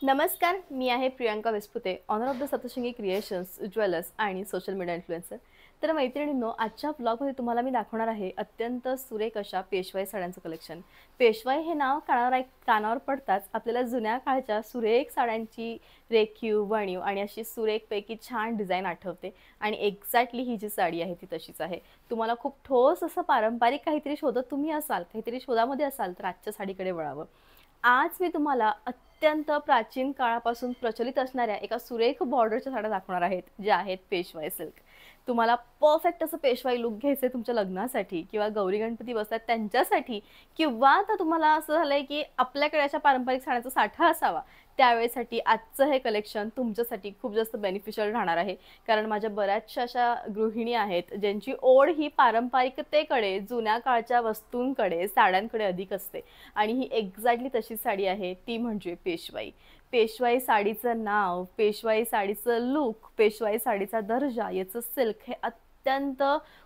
नमस्कार, मी आहे Priyanka Vispute, owner of the Saptashrungi creations, jewellers आणि सोशल मीडिया इन्फ्लुएन्सर. तर मैत्रिणींनो, आजच्या ब्लॉगमध्ये तुम्हाला मी दाखवणार आहे अत्यंत सुरेख अशा पेशवाई साड्यांचं कलेक्शन. पेशवाई हे नाव कानावर पडताच आपल्याला जुन्या काळच्या सुरेख साड्यांची रेखीव, वणीव आणि अशी सुरेखपैकी छान डिझाईन आठवते. आणि एक्झॅक्टली ही जी साडी आहे ती तशीच आहे. तुम्हाला खूप ठोस असं पारंपरिक काहीतरी शोधत तुम्ही असाल, काहीतरी शोधामध्ये असाल, तर आजच्या साडीकडे वळावं. आज मी तुम्हाला अत्यंत प्राचीन काळापासून प्रचलित असणाऱ्या एका सुरेख बॉर्डरच्या साड्या दाखवणार आहेत, ज्या आहेत पेशवाई सिल्क. तुम्हाला परफेक्ट असं पेशवाई लुक घ्यायचं आहे तुमच्या लग्नासाठी किंवा गौरी गणपती बसतात त्यांच्यासाठी, किंवा आता तुम्हाला असं झालंय की आपल्याकडे अशा पारंपरिक साड्यांचा साठा असावा, त्यावेळेसाठी आजचं हे कलेक्शन तुमच्यासाठी खूप जास्त बेनिफिशियल राहणार आहे. कारण माझ्या बऱ्याचशा अशा गृहिणी आहेत ज्यांची ओढ ही पारंपरिकतेकडे, जुन्या काळच्या वस्तूंकडे, साड्यांकडे अधिक असते. आणि ही एक्झॅक्टली तशी साडी आहे, ती म्हणजे पेशवाई. पेशवाई साडीचं नाव, पेशवाई साडीचं लुक, पेशवाई साडीचा दर्जा, याचं सिल्क हे अत्यंत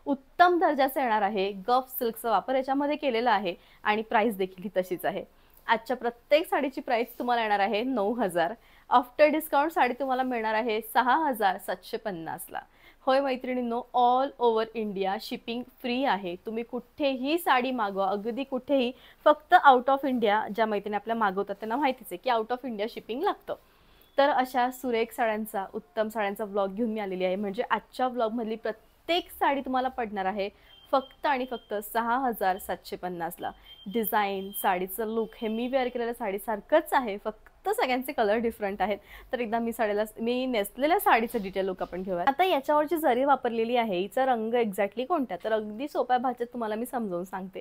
उत्तम दर्जाचं येणार आहे. गफ सिल्कचा वापर याच्यामध्ये केलेला आहे आणि प्राइस देखील ही तशीच आहे. आजच्या प्रत्येक साडीची प्राइस तुम्हाला येणार आहे 9,000. आफ्टर डिस्काउंट साडी तुम्हाला मिळणार आहे 6,750 ला. होय मैत्रिणींनो, all over India shipping free आहे. तुम्ही कुठेही साडी मागवा, अगदी कुठेही. फक्त आउट ऑफ इंडिया ज्या मैत्रिणी आपल्या मागवतात त्यांना माहितीच आहे की आउट ऑफ इंडिया शिपिंग लागतं. तर अशा सुरेख साड्यांचा, उत्तम साड्यांचा व्लॉग घेऊन मी आलेली आहे. म्हणजे आजच्या व्लॉगमधली प्रत्येक साडी तुम्हाला पडणार आहे फक्त आणि फक्त 6,750 ला. डिझाईन, साडीचं लुक हे मी वेअर केलेल्या साडीसारखंच आहे, फक्त सगळ्यांचे कलर डिफरंट आहेत. तर एकदा मी नेसलेल्या साडीचं डिटेल लुक आपण घेऊया. आता याच्यावरची जरी वापरलेली आहे, हिचा रंग एक्झॅक्टली कोणता, तर अगदी सोप्या भाषेत तुम्हाला मी समजावून सांगते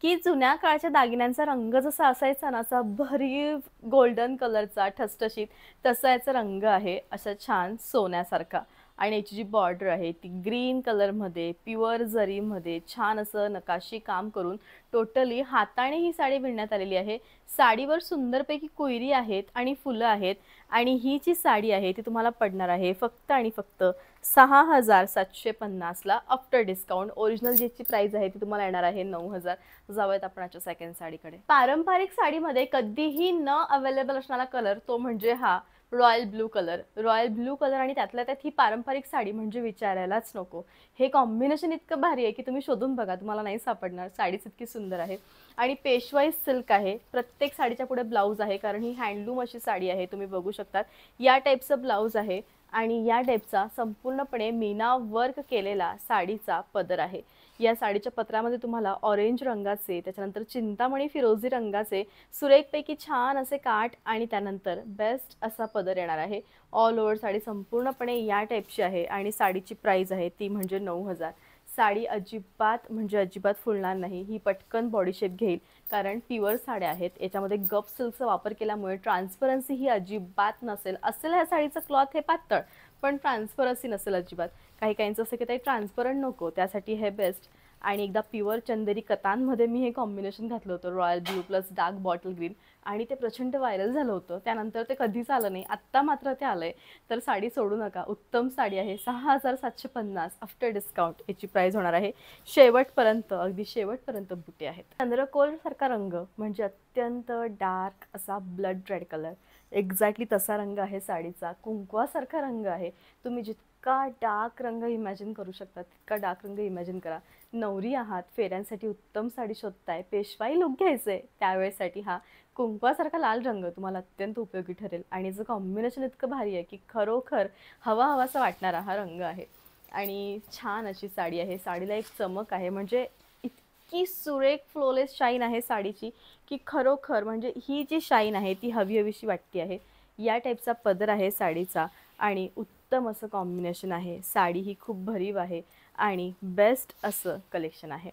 की जुन्या काळच्या दागिन्यांचा रंग जसा असायचा ना, असा भरीव गोल्डन कलरचा ठसठशीत, तसा याचा रंग आहे, अशा छान सोन्यासारखा. आणि याची जी बॉर्डर आहे ती ग्रीन कलरमध्ये, प्युअर जरीमध्ये छान असं नकाशी काम करून टोटली हाताने ही साडी विणण्यात आलेली आहे. साडीवर सुंदरपैकी कोयरी आहेत आणि फुलं आहेत. आणि ही जी साडी आहे ती तुम्हाला पडणार आहे फक्त आणि फक्त 6,750 ला. आफ्टर डिस्काउंट ओरिजिनल ज्याची प्राइस आहे ती तुम्हाला येणार आहे 9,000. जाऊयात आपण आजच्या सेकंड साडीकडे. पारंपरिक साडीमध्ये कधीही न अवेलेबल असणारा कलर तो म्हणजे हा royal blue colour. Royal blue colour आणि त्यातल्या त्यात ही पारंपरिक साडी म्हणजे विचारायलाच नको. हे कॉम्बिनेशन इतकं भारी आहे की तुम्ही शोधून बघा, तुम्हाला नाही सापडणार. साडीच इतकी सुंदर आहे. आणि पेशवाई सिल्क आहे. प्रत्येक साडीच्या पुढे ब्लाऊज आहे, कारण ही हँडलूम अशी साडी आहे. तुम्ही बघू शकता या टाईपचं ब्लाऊज आहे आणि या टाईपचा संपूर्णपणे मीना वर्क केलेला साडीचा पदर आहे. या साडीच्या पत्रामध्ये तुम्हाला ऑरेंज रंगाचे, त्याच्यानंतर चिंतामणी फिरोजी रंगाचे सुरेखपैकी छान असे काठ आणि त्यानंतर बेस्ट असा पदर येणार आहे. ऑल ओव्हर साडी संपूर्णपणे या टाईपची आहे आणि साडीची प्राइस आहे ती म्हणजे 9,000. साडी अजिबात म्हणजे अजिबात फुलणार नाही. ही पटकन बॉडी शेप घेईल, कारण प्युअर साड्या आहेत. याच्यामध्ये गप सिल्कचा वापर केल्यामुळे ट्रान्सपरन्सी ही अजिबात नसेल. असेल ह्या साडीचं क्लॉथ हे पातळ, पण ट्रान्सपरन्सी नसेल अजिबात. काही काहींचं असं की ते ट्रान्सपरंट नको, त्यासाठी हे बेस्ट. आणि एकदा प्युअर चंदेरी कतांमध्ये मी हे कॉम्बिनेशन घातलं होतं, royal blue plus dark bottle green, आणि ते प्रचंड व्हायरल झालं होतं. त्यानंतर ते कधीच आलं नाही, आत्ता मात्र ते आलंय. तर साडी सोडू नका, उत्तम साडी आहे. 6,750 आफ्टर डिस्काउंट याची प्राइस होणार आहे. शेवटपर्यंत, अगदी शेवटपर्यंत बुटे आहेत. चंद्रकोर सारखा रंग म्हणजे अत्यंत डार्क असा ब्लड रेड कलर, एक्झॅक्टली तसा रंग आहे साडीचा. कुंकवासारखा रंग आहे. तुम्ही जितका डार्क रंग इमॅजिन करू शकता तितका डार्क रंग इमॅजिन करा. नवरी आहात, फेऱ्यांसाठी उत्तम साडी शोधताय, पेशवाई लुक घ्यायचे, त्यावेळेसाठी हा कुंकवासारखा लाल रंग तुम्हाला अत्यंत उपयोगी ठरेल. आणि याचं कॉम्बिनेशन इतकं भारी आहे की खरोखर हवा हवासा वाटणारा हा रंग आहे. आणि छान अशी साडी आहे. साडीला एक चमक आहे, म्हणजे इतकी सुरेख फ्लोलेस शाईन आहे साडीची की खरोखर म्हणजे ही जी शाईन आहे ती हवी हवीशी वाटते आहे. या टाईपचा पदर आहे साडीचा आणि उत्तम असं कॉम्बिनेशन आहे. साडी ही खूप भरीव आहे आणि बेस्ट असं कलेक्शन आहे.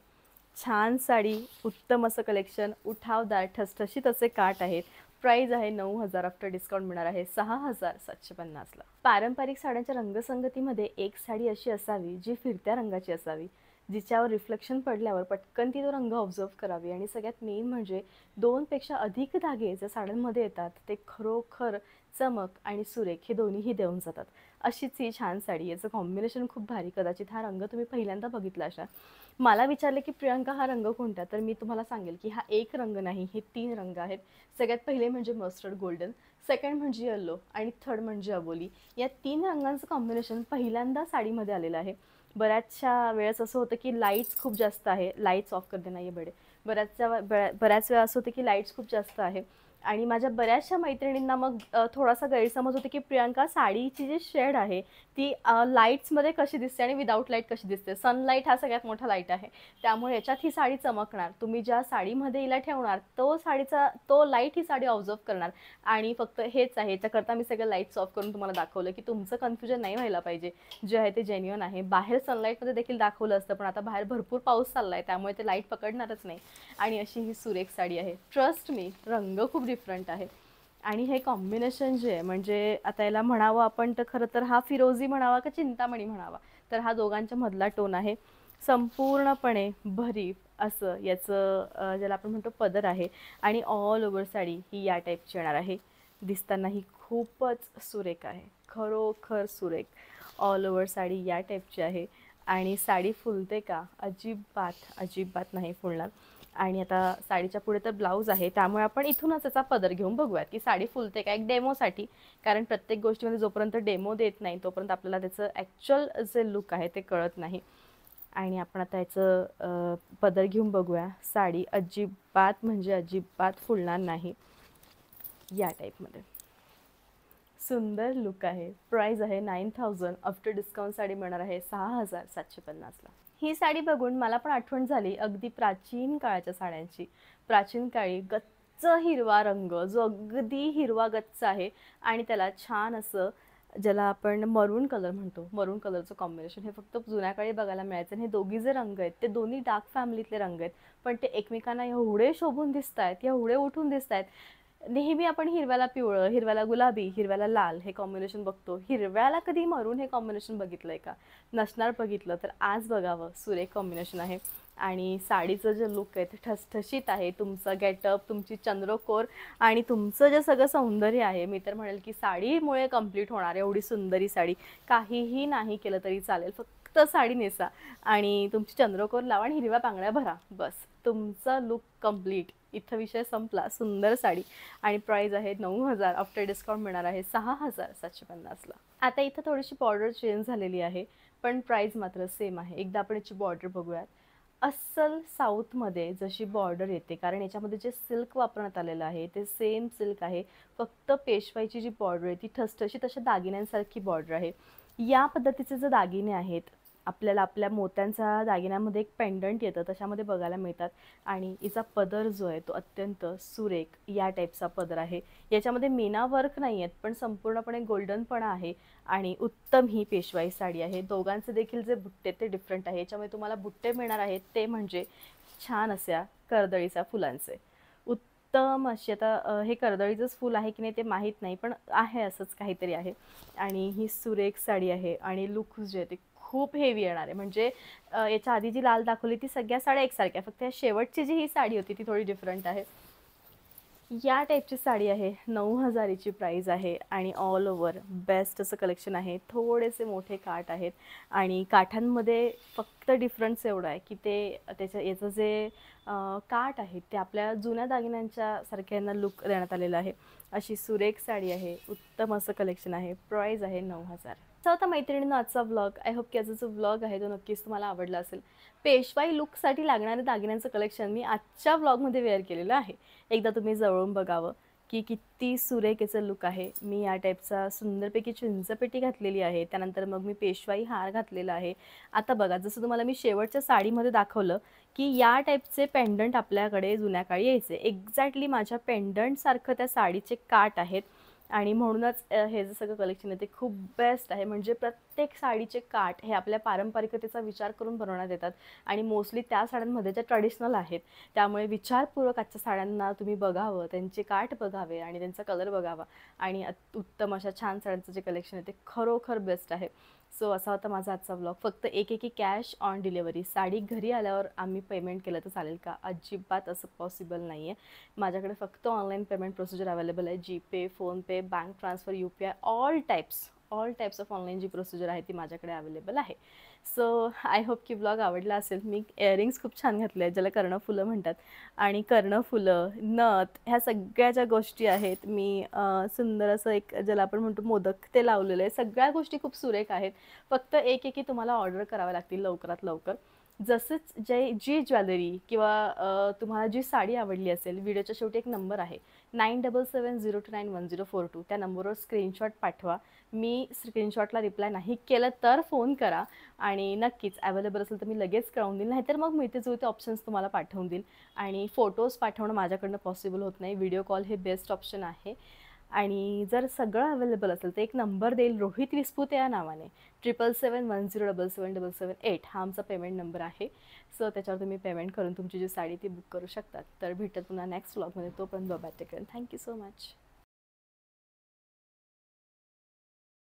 छान साडी, उत्तम असं कलेक्शन, उठावदार ठसठशीत असे काठ आहेत. प्राइस आहे 9,000. आफ्टर डिस्काउंट मिळणार आहे 6,750 ला. पारंपरिक साड्यांच्या रंगसंगतीमध्ये एक साडी अशी असावी जी फिरत्या रंगाची असावी. जिच्यावर रिफ्लेक्शन पडल्यावर पटकन ती तो रंग ऑब्झर्व करावी. आणि सगळ्यात मेन म्हणजे 2पेक्षा अधिक धागे ज्या साड्यांमध्ये येतात ते खरोखर चमक आणि सुरेख हे दोन्हीही देऊन जातात. अशीच ही छान साडी, याचं कॉम्बिनेशन खूप भारी. कदाचित हा रंग तुम्ही पहिल्यांदा बघितला असाल. मला विचारले की प्रियांका हा रंग कोणता, तर मी तुम्हाला सांगेल की हा एक रंग नाही, हे 3 रंग आहेत. सगळ्यात पहिले म्हणजे मस्टर्ड गोल्डन, सेकंड म्हणजे येलो आणि थर्ड म्हणजे अबोली. या 3 रंगांचं कॉम्बिनेशन पहिल्यांदा साडीमध्ये आलेलं आहे. बऱ्याचशा वेळेस असं होतं की लाईट्स खूप जास्त आहे, लाईट्स ऑफ करते नाही बेडे. बऱ्याच वेळा असं होतं की लाईट्स खूप जास्त आहे आणि माझ्या बऱ्याचशा मैत्रिणींना मग थोडासा गैरसमज होतो की प्रियांका साडीची जी शेड आहे ती लाईट्समध्ये कशी दिसते आणि विदाऊट लाईट कशी दिसते. सनलाईट हा सगळ्यात मोठा लाईट आहे, त्यामुळे याच्यात ही साडी चमकणार. तुम्ही ज्या साडीमध्ये हिला ठेवणार तो लाईट ही साडी ऑब्झर्व करणार. आणि फक्त हेच आहे, याच्याकरता मी सगळं लाईट्स ऑफ करून तुम्हाला दाखवलं की तुमचं कन्फ्युजन नाही व्हायला पाहिजे. जे आहे ते जेन्युइन आहे. बाहेर सनलाईटमध्ये देखील दाखवलं असतं, पण आता बाहेर भरपूर पाऊस चालला आहे, त्यामुळे ते लाईट पकडणारच नाही. आणि अशी ही सुरेख साडी आहे. ट्रस्ट मी, रंग खूप डिफरंट आहे. आणि हे कॉम्बिनेशन जे आहे, म्हणजे आता याला म्हणावं आपण तर खरं तर हा फिरोझी म्हणावा का चिंतामणी म्हणावा, तर हा दोघांच्या मधला टोन आहे. संपूर्णपणे भरीव असं याचं ज्याला आपण म्हणतो पदर आहे. आणि ऑल ओव्हर साडी ही या टाईपची येणार आहे. दिसताना ही खूपच सुरेख आहे, खरोखर सुरेख. ऑल ओव्हर साडी या टाईपची आहे. आणि साडी फुलते का? अजिबात अजिबात नाही फुलणार. आणि आता साडीच्या पुढे तर ब्लाऊज आहे, त्यामुळे आपण इथूनच याचा पदर घेऊन बघूयात की साडी फुलते का, एक डेमोसाठी. कारण प्रत्येक गोष्टीमध्ये जोपर्यंत डेमो देत नाही तोपर्यंत आपल्याला त्याचं ॲक्च्युअल जे लुक आहे ते कळत नाही. आणि आपण आता याचं पदर घेऊन बघूया. साडी अजिबात म्हणजे अजिबात फुलणार नाही. या टाईपमध्ये सुंदर लुक आहे. प्राइस आहे 9000. आफ्टर डिस्काउंट साडी मिळणार आहे 6750ला. ही साडी बघून मला पण आठवण झाली अगदी प्राचीन काळाच्या साड्यांची. प्राचीन काळी गच्च हिरवा रंग, जो अगदी हिरवा गच्च आहे आणि त्याला छान असं ज्याला आपण मरून कलर म्हणतो, मरून कलरचं कॉम्बिनेशन हे फक्त जुन्या काळी बघायला मिळायचं. आणि हे दोघी जे रंग आहेत ते दोन्ही डार्क फॅमिलीतले रंग आहेत, पण ते एकमेकांना एवढे शोभून दिसत आहेत, एवढे उठून दिसत आहेत. नेहमी आपण हिरव्याला पिवळं, हिरव्याला गुलाबी, हिरव्याला लाल हे कॉम्बिनेशन बघतो. हिरव्याला कधी मरून हे कॉम्बिनेशन बघितलंय का? नसणार. बघितलं तर आज बघावं. सुरेख कॉम्बिनेशन आहे. आणि साडीचं जे लुक आहे ते ठसठशीत आहे. तुमचं गेटअप, तुमची चंद्रकोर आणि तुमचं जे सगळं सौंदर्य आहे, मी तर म्हणेल की साडीमुळे कंप्लीट होणार. एवढी सुंदरी साडी, काहीही नाही केलं तरी चालेल, फक्त साडी नेसा आणि तुमची चंद्रकोर लावा आणि हिरव्या बांगड्या भरा, बस तुमचा लुक कंप्लीट. इथं विषय संपला. सुंदर साडी. आणि प्राइस आहे 9000. आफ्टर डिस्काउंट मिळणार आहे 6750ला. आता इथं थोडीशी बॉर्डर चेंज झालेली आहे, पण प्राइस मात्र सेम आहे. एकदा आपण याची बॉर्डर बघूयात. अस्सल साऊथमध्ये जशी बॉर्डर येते, कारण याच्यामध्ये जे सिल्क वापरण्यात आलेलं आहे ते सेम सिल्क आहे, फक्त पेशवाईची जी बॉर्डर आहे ती ठसठशीत अशा दागिन्यांसारखी बॉर्डर आहे. या पद्धतीचे जे दागिने आहेत आपल्याला आपल्या मोत्यांचा दागिन्यामध्ये एक पेंडंट येतं तशामध्ये बघायला मिळतात. आणि हिचा पदर जो आहे तो अत्यंत सुरेख या टाईपचा पदर आहे. याच्यामध्ये मीना वर्क नाही आहेत, पण संपूर्णपणे गोल्डनपणा आहे. आणि उत्तम ही पेशवाई साडी आहे. दोघांचे देखील जे बुट्टे ते डिफरंट आहे. याच्यामध्ये तुम्हाला बुट्टे मिळणार आहेत ते म्हणजे छान अशा कर्दळीच्या फुलांचे. उत्तम अशी, आता हे कर्दळीचंच फूल आहे की नाही ते माहीत नाही, पण आहे असंच काहीतरी आहे. आणि ही सुरेख साडी आहे. आणि लुक जे आहे ते खूप हेवी येणार आहे. म्हणजे याच्या आधी जी लाल दाखवली ती सगळ्या साड्या एकसारख्या, फक्त या शेवटची जी ही साडी होती ती थोडी डिफरंट आहे. या टाईपची साडी आहे. 9000ची प्राइस आहे. आणि ऑल ओव्हर बेस्ट असं कलेक्शन आहे. थोडेसे मोठे काठ आहेत आणि काठांमध्ये फक्त डिफरन्स एवढा आहे की ते याचं जे काठ आहे ते आपल्या जुन्या दागिन्यांच्या सारख्यांना लुक देण्यात आलेला आहे. अशी सुरेख साडी आहे. उत्तम असं कलेक्शन आहे. प्राइस आहे 9000. तर आता मैत्रिणींनो आजचा व्लॉग, आय होप की आजचा जो व्लॉग आहे तो नक्कीच तुम्हाला आवडला असेल. पेशवाई लुकसाठी लागणारे दागिन्यांचं कलेक्शन मी आजच्या व्लॉगमध्ये वेअर केलेलं आहे. एकदा तुम्ही जवळून बघावं की किती सुरेख याचं लुक आहे. मी या टाईपचा सुंदरपैकी चिंचपेटी घातलेली आहे, त्यानंतर मग मी पेशवाई हार घातलेला आहे. आता बघा, जसं तुम्हाला मी शेवटच्या साडीमध्ये दाखवलं की या टाईपचे पेंडंट आपल्याकडे जुन्या काळी यायचे, एक्झॅक्टली माझ्या पेंडंटसारखं त्या साडीचे काठ आहेत. आणि म्हणूनच हे जे सगळं कलेक्शन आहे ते खूप बेस्ट आहे. म्हणजे प्रत्येक साडीचे काठ हे आपल्या पारंपरिकतेचा विचार करून बनवण्यात येतात आणि मोस्टली त्या साड्यांमध्ये ज्या ट्रेडिशनल आहेत, त्यामुळे विचारपूर्वक आजच्या साड्यांना तुम्ही बघावं, त्यांचे काठ बघावे आणि त्यांचा कलर बघावा आणि उत्तम अशा छान साड्यांचं जे कलेक्शन आहे ते खरोखर बेस्ट आहे. सो असा होता माझा आजचा व्लॉग. फक्त एक कॅश ऑन डिलिव्हरी, साडी घरी आल्यावर आम्ही पेमेंट केलं तर चालेल का? अजिबात असं पॉसिबल नाही आहे. माझ्याकडे फक्त ऑनलाईन पेमेंट प्रोसिजर अवेलेबल आहे. GPay, PhonePe, bank transfer, UPI, all types of online जी प्रोसिजर आहे ती माझ्याकडे अवेलेबल आहे. सो आय होप की ब्लॉग आवडला असेल. मी इयरिंग्स खूप छान घातले आहेत, ज्याला कर्णफुलं म्हणतात, आणि कर्णफुलं, नथ, ह्या सगळ्या ज्या गोष्टी आहेत, मी सुंदर असं एक ज्याला आपण म्हणतो मोदक, ते लावलेलं आहे. सगळ्या गोष्टी खूप सुरेख आहेत. फक्त एक तुम्हाला ऑर्डर कराव्या लागतील लवकरात लवकर. जसंच जी ज्वेलरी किंवा तुम्हाला जी साडी आवडली असेल, व्हिडिओच्या शेवटी एक नंबर आहे 9770291042, त्या नंबरवर स्क्रीनशॉट पाठवा. मी स्क्रीनशॉटला रिप्लाय नाही केलं तर फोन करा आणि नक्कीच अवेलेबल असेल तर मी लगेच कळवून देईल, नाहीतर मग मिळते जुळते ऑप्शन्स तुम्हाला पाठवून देईल. आणि फोटोज पाठवणं माझ्याकडनं पॉसिबल होत नाही, व्हिडिओ कॉल हे बेस्ट ऑप्शन आहे. आणि जर सगळं अवेलेबल असेल तर एक नंबर देईल रोहित विस्पुते या नावाने, 7771077778, हा आमचा पेमेंट नंबर आहे. सो त्याच्यावर तुम्ही पेमेंट करून तुमची जी साडी ती बुक करू शकतात. तर भेटत पुन्हा नेक्स्ट व्लॉगमध्ये. तोपर्यंत bye, take care, thank you so much.